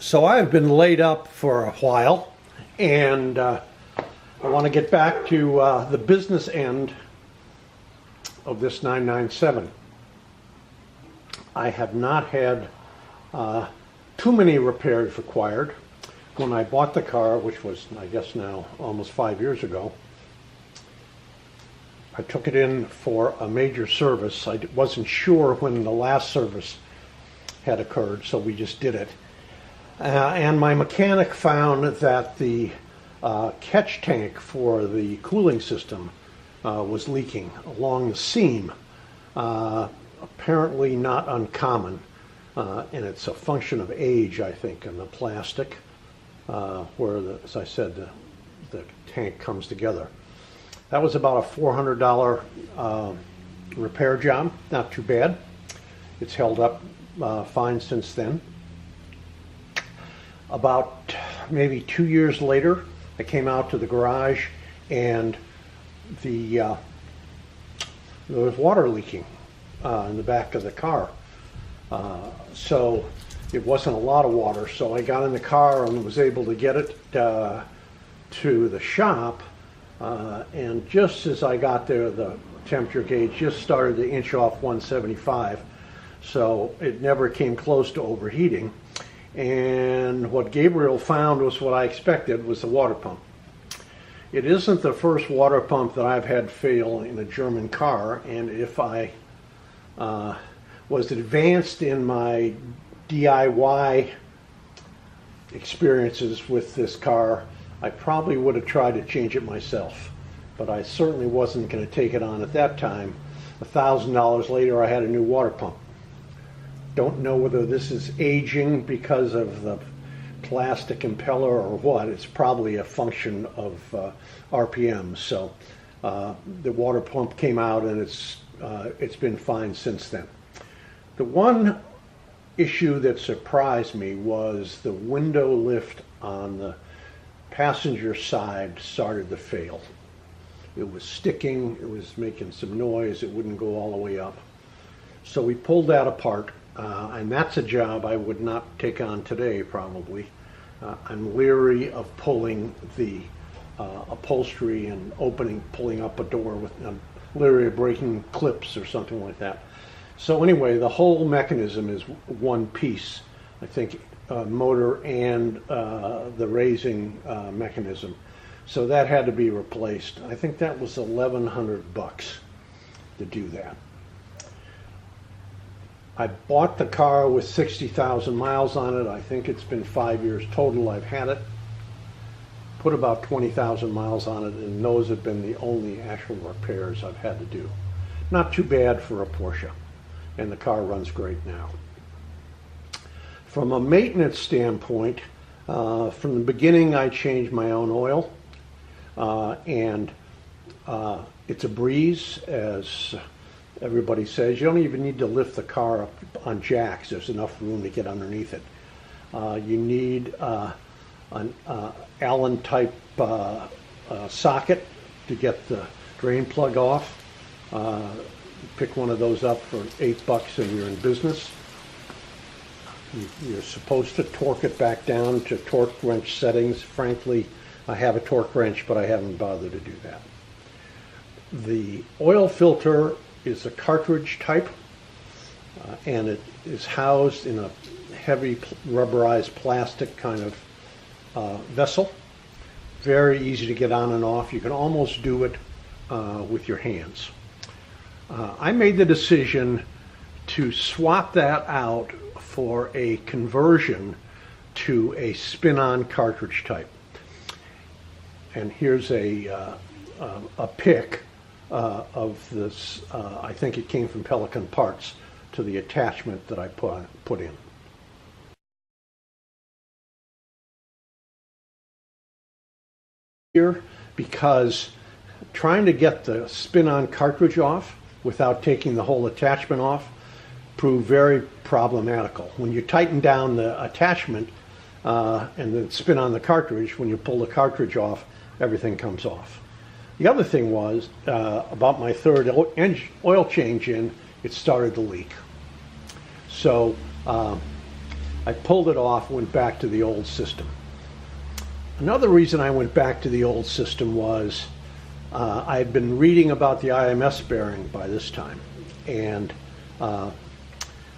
So I've been laid up for a while, and I want to get back to the business end of this 997. I have not had too many repairs required. When I bought the car, which was, I guess now, almost 5 years ago, I took it in for a major service. I wasn't sure when the last service had occurred, so we just did it. And my mechanic found that the catch tank for the cooling system was leaking along the seam. Apparently not uncommon, and it's a function of age, I think, in the plastic, where, as I said, the tank comes together. That was about a $400 repair job. Not too bad. It's held up fine since then. About maybe 2 years later, I came out to the garage, and there was water leaking in the back of the car. So it wasn't a lot of water, so I got in the car and was able to get it to the shop, and just as I got there, the temperature gauge just started to inch off 175, so it never came close to overheating. And what Gabriel found was what I expected, was the water pump. It isn't the first water pump that I've had fail in a German car, and if I was advanced in my DIY experiences with this car, I probably would have tried to change it myself, but I certainly wasn't going to take it on at that time. $1,000 later, I had a new water pump. Don't know whether this is aging because of the plastic impeller or what. It's probably a function of RPM. So the water pump came out, and it's been fine since then. The one issue that surprised me was the window lift on the passenger side started to fail. It was sticking, it was making some noise, it wouldn't go all the way up. So we pulled that apart, and that's a job I would not take on today probably. I'm leery of pulling the upholstery and pulling up a door with, I'm leery of breaking clips or something like that. So anyway, the whole mechanism is one piece. I think motor and the raising mechanism. So that had to be replaced. I think that was $1,100 to do that. I bought the car with 60,000 miles on it. I think it's been 5 years total I've had it. Put about 20,000 miles on it, and those have been the only actual repairs I've had to do. Not too bad for a Porsche, and the car runs great now. From a maintenance standpoint, from the beginning I changed my own oil, and it's a breeze, as everybody says. You don't even need to lift the car up on jacks. There's enough room to get underneath it. You need an Allen type socket to get the drain plug off. Pick one of those up for $8 and you're in business. You're supposed to torque it back down to torque wrench settings. Frankly, I have a torque wrench, but I haven't bothered to do that. The oil filter is a cartridge type, and it is housed in a heavy rubberized plastic kind of vessel. Very easy to get on and off. You can almost do it with your hands. I made the decision to swap that out for a conversion to a spin-on cartridge type. And here's a pic of this. I think it came from Pelican Parts, to the attachment that I put in. Here, because trying to get the spin-on cartridge off without taking the whole attachment off proved very problematical. When you tighten down the attachment and then spin on the cartridge, when you pull the cartridge off, everything comes off. The other thing was, about my third oil change in, it started to leak. So I pulled it off, went back to the old system. Another reason I went back to the old system was I had been reading about the IMS bearing by this time, and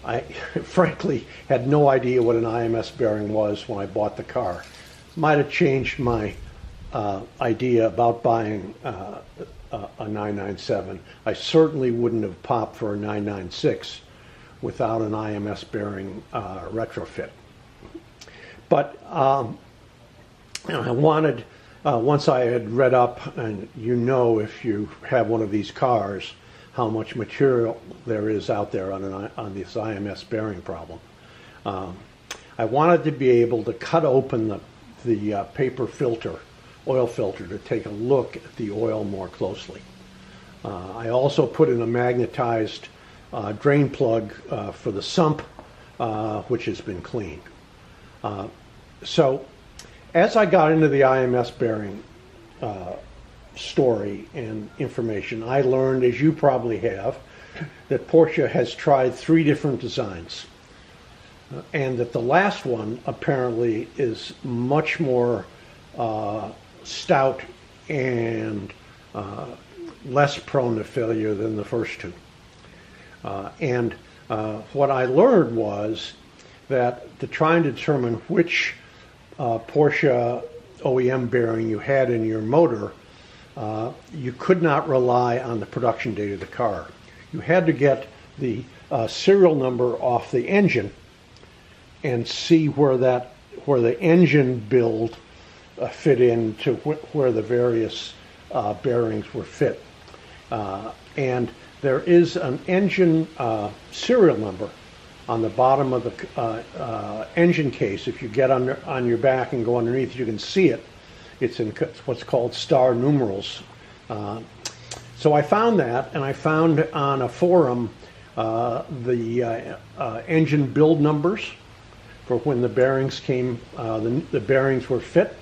I frankly had no idea what an IMS bearing was when I bought the car. Might have changed my idea about buying a 997. I certainly wouldn't have popped for a 996 without an IMS bearing retrofit. But I wanted, once I had read up, and you know if you have one of these cars, how much material there is out there on this IMS bearing problem. I wanted to be able to cut open the paper filter, oil filter, to take a look at the oil more closely. I also put in a magnetized drain plug for the sump, which has been cleaned. So as I got into the IMS bearing story and information, I learned, as you probably have, that Porsche has tried 3 different designs, and that the last one apparently is much more stout and less prone to failure than the first 2. And what I learned was that to try and determine which Porsche OEM bearing you had in your motor, you could not rely on the production date of the car. You had to get the serial number off the engine and see where the engine build fit into where the various bearings were fit. And there is an engine serial number on the bottom of the engine case. If you get on your back and go underneath, you can see it. It's in what's called star numerals. So I found that, and I found on a forum the engine build numbers for when the bearings came, the bearings were fit.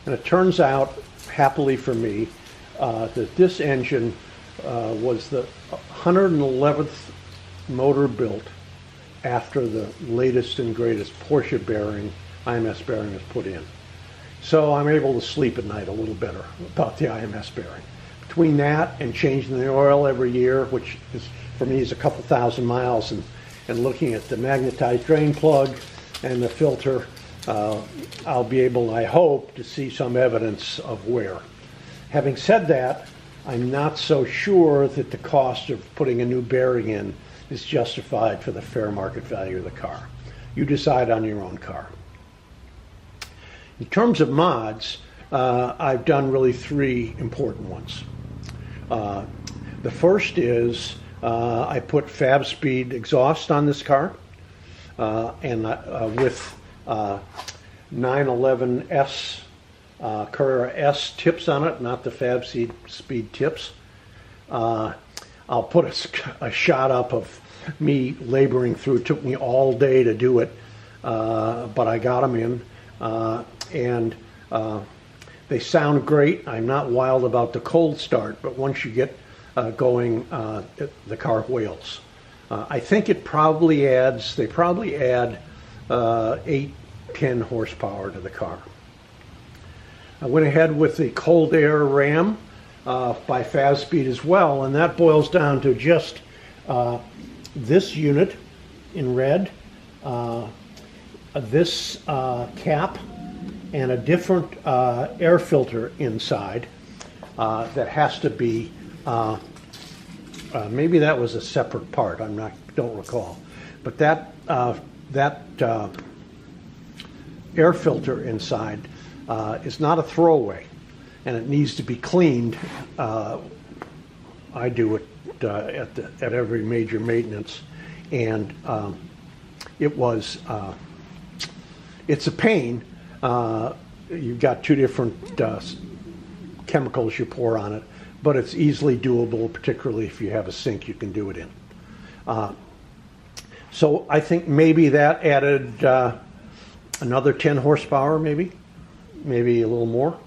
And it turns out, happily for me, that this engine was the 111th motor built after the latest and greatest Porsche bearing, IMS bearing, was put in. So I'm able to sleep at night a little better about the IMS bearing. Between that and changing the oil every year, which is, for me, is a couple thousand miles, and looking at the magnetized drain plug and the filter, I'll be able, I hope, to see some evidence of wear. Having said that, I'm not so sure that the cost of putting a new bearing in is justified for the fair market value of the car. You decide on your own car. In terms of mods, I've done really 3 important ones. The first is I put Fab Speed exhaust on this car, and with 911S Carrera S tips on it, not the Fab Speed tips. I'll put a shot up of me laboring through. It took me all day to do it, but I got them in, and they sound great. I'm not wild about the cold start, but once you get going, the car wails. I think it probably adds, they probably add 8-10 horsepower to the car. I went ahead with the cold air ram by Fab Speed as well, and that boils down to just this unit in red, this cap, and a different air filter inside that has to be, maybe that was a separate part, don't recall, but that air filter inside is not a throwaway, and it needs to be cleaned. I do it at every major maintenance, and it's a pain. You've got 2 different chemicals you pour on it, but it's easily doable, particularly if you have a sink you can do it in. So I think maybe that added another 10 horsepower, maybe a little more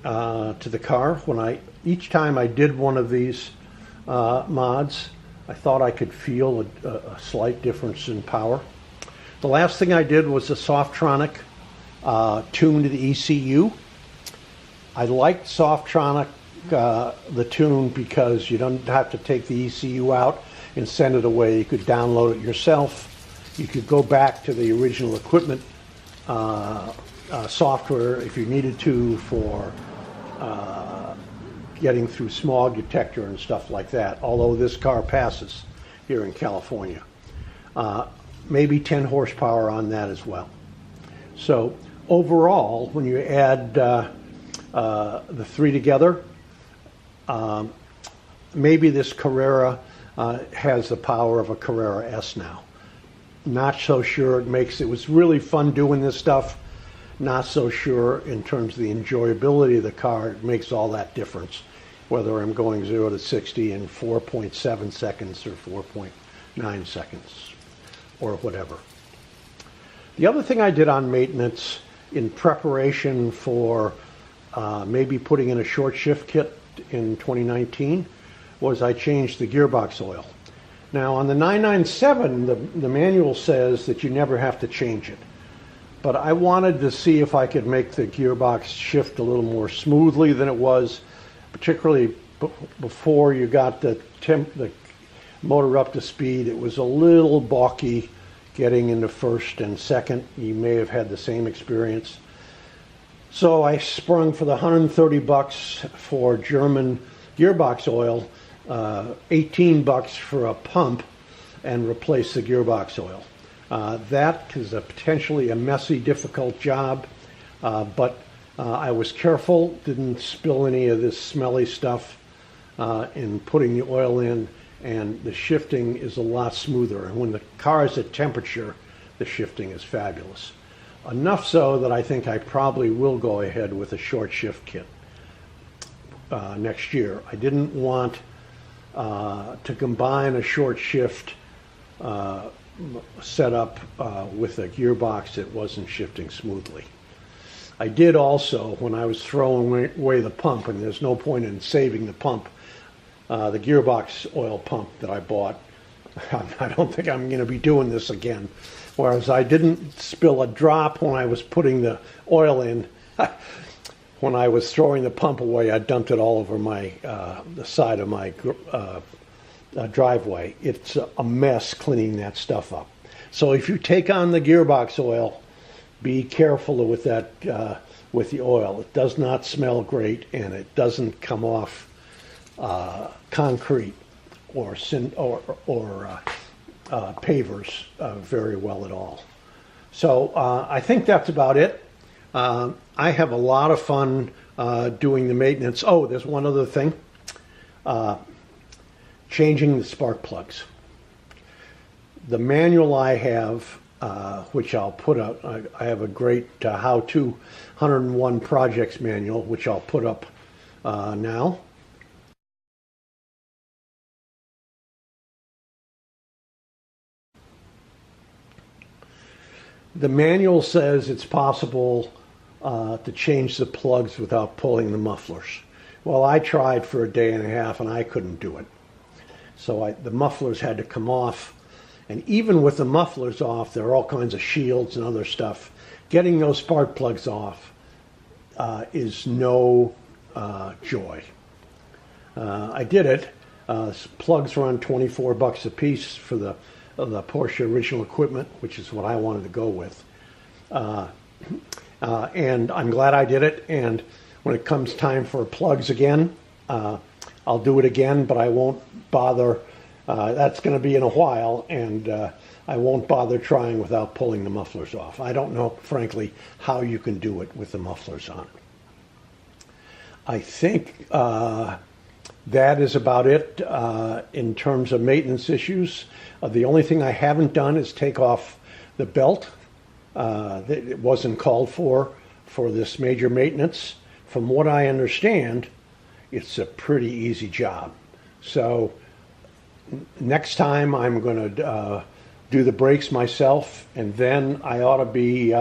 to the car. Each time I did one of these mods, I thought I could feel a slight difference in power. The last thing I did was a Softronic tune to the ECU. I liked Softronic, the tune, because you don't have to take the ECU out and send it away. You could download it yourself. You could go back to the original equipment software if you needed to for getting through smog detector and stuff like that, although this car passes here in California. Maybe 10 horsepower on that as well. So overall, when you add the three together, maybe this Carrera has the power of a Carrera S now. Not so sure it was really fun doing this stuff. Not so sure in terms of the enjoyability of the car. It makes all that difference, whether I'm going 0 to 60 in 4.7 seconds or 4.9 seconds or whatever. The other thing I did on maintenance in preparation for maybe putting in a short shift kit in 2019 was I changed the gearbox oil. Now on the 997, the manual says that you never have to change it. But I wanted to see if I could make the gearbox shift a little more smoothly than it was, particularly before you got the motor up to speed. It was a little balky getting into first and second. You may have had the same experience. So I sprung for the $130 for German gearbox oil, $18 for a pump, and replace the gearbox oil. That is potentially a messy, difficult job, but I was careful, didn't spill any of this smelly stuff in putting the oil in, and the shifting is a lot smoother. And when the car is at temperature, the shifting is fabulous. Enough so that I think I probably will go ahead with a short shift kit next year. I didn't want to combine a short shift setup with a gearbox that wasn't shifting smoothly. I did also, when I was throwing away the pump, and there's no point in saving the pump, the gearbox oil pump that I bought, I don't think I'm going to be doing this again. Whereas I didn't spill a drop when I was putting the oil in. When I was throwing the pump away, I dumped it all over the side of my driveway. It's a mess cleaning that stuff up. So if you take on the gearbox oil, be careful with that, with the oil. It does not smell great, and it doesn't come off concrete or pavers very well at all. So I think that's about it. I have a lot of fun doing the maintenance. Oh, there's one other thing. Changing the spark plugs. The manual I have, which I'll put up, I have a great how-to 101 projects manual, which I'll put up now. The manual says it's possible to change the plugs without pulling the mufflers. Well, I tried for a day and a half and I couldn't do it. So the mufflers had to come off. And even with the mufflers off, there are all kinds of shields and other stuff. Getting those spark plugs off is no joy. I did it. Plugs run $24 a piece for the Porsche original equipment, which is what I wanted to go with. And I'm glad I did it. And when it comes time for plugs again, I'll do it again, but I won't bother. That's going to be in a while, and I won't bother trying without pulling the mufflers off. I don't know, frankly, how you can do it with the mufflers on. I think that is about it in terms of maintenance issues. The only thing I haven't done is take off the belt. It wasn't called for this major maintenance. From what I understand, it's a pretty easy job. So next time I'm going to do the brakes myself, and then I ought to be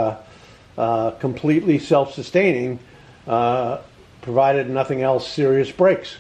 completely self-sustaining, provided nothing else serious breaks.